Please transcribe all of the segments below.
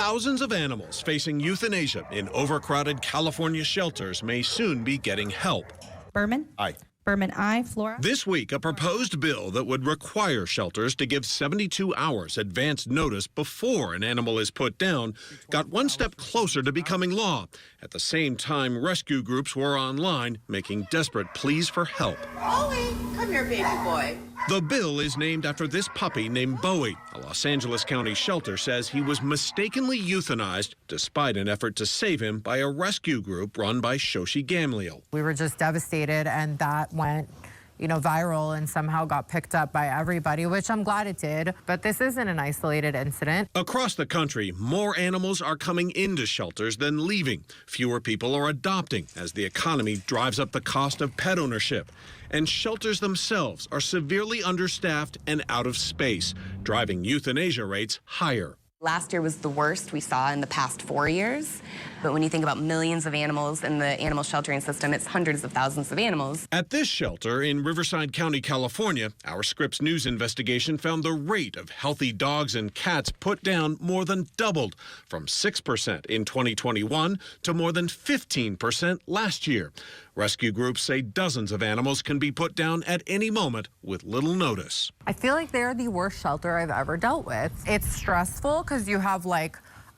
Thousands of animals facing euthanasia in overcrowded California shelters may soon be getting help. Berman? Aye. Berman, aye. Flora? This week, a proposed bill that would require shelters to give 72 hours advance notice before an animal is put down got one step closer to becoming law. At the same time, rescue groups were online making desperate pleas for help. Bowie, come here, baby boy. The bill is named after this puppy named Bowie. A Los Angeles County shelter says he was mistakenly euthanized despite an effort to save him by a rescue group run by Shoshi Gamliel. We were just devastated, and that went, viral and somehow got picked up by everybody, which I'm glad it did. But this isn't an isolated incident. Across the country, more animals are coming into shelters than leaving. Fewer people are adopting as the economy drives up the cost of pet ownership. And shelters themselves are severely understaffed and out of space, driving euthanasia rates higher. Last year was the worst we saw in the past 4 years. But when you think about millions of animals in the animal sheltering system, it's hundreds of thousands of animals. At this shelter in Riverside County, California, our Scripps News investigation found the rate of healthy dogs and cats put down more than doubled, from 6% in 2021 to more than 15% last year. Rescue groups say dozens of animals can be put down at any moment with little notice. I feel like they're the worst shelter I've ever dealt with. It's stressful because you have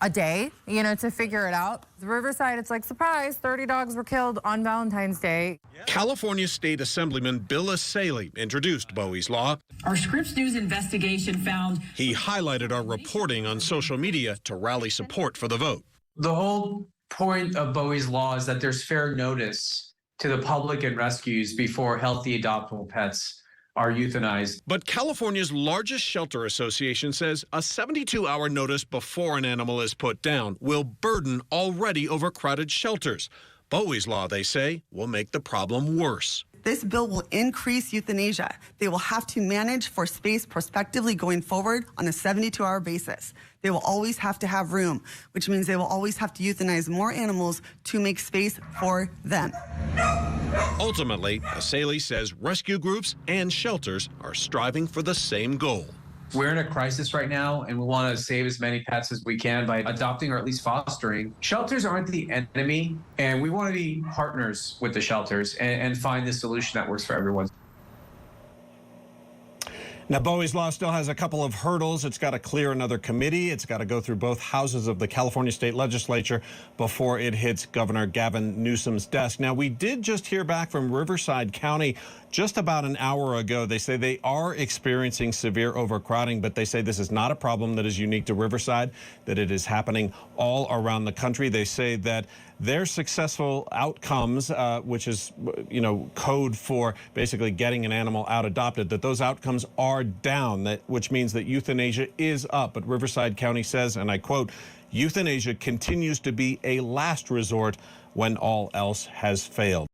a day, to figure it out. The Riverside, it's like, surprise, 30 dogs were killed on Valentine's Day. California State Assemblyman Bill Asaley introduced Bowie's law. Our Scripps News investigation found He highlighted our reporting on social media to rally support for the vote. The whole point of Bowie's law is that there's fair notice to the public and rescues before healthy adoptable pets are euthanized. But California's largest shelter association says a 72-hour notice before an animal is put down will burden already overcrowded shelters. Bowie's law, they say, will make the problem worse. This bill will increase euthanasia. They will have to manage for space prospectively going forward on a 72-hour basis. They will always have to have room, which means they will always have to euthanize more animals to make space for them. Ultimately, Asaley says rescue groups and shelters are striving for the same goal. We're in a crisis right now, and we want to save as many pets as we can by adopting or at least fostering. Shelters aren't the enemy, and we want to be partners with the shelters and find the solution that works for everyone. Now, Bowie's law still has a couple of hurdles. It's got to clear another committee. It's got to go through both houses of the California State Legislature before it hits Governor Gavin Newsom's desk. Now, we did just hear back from Riverside County just about an hour ago. They say they are experiencing severe overcrowding, but they say this is not a problem that is unique to Riverside, that it is happening all around the country. They say that their successful outcomes, which is, code for basically getting an animal out adopted, that those outcomes are down, which means that euthanasia is up. But Riverside County says, and I quote, euthanasia continues to be a last resort when all else has failed.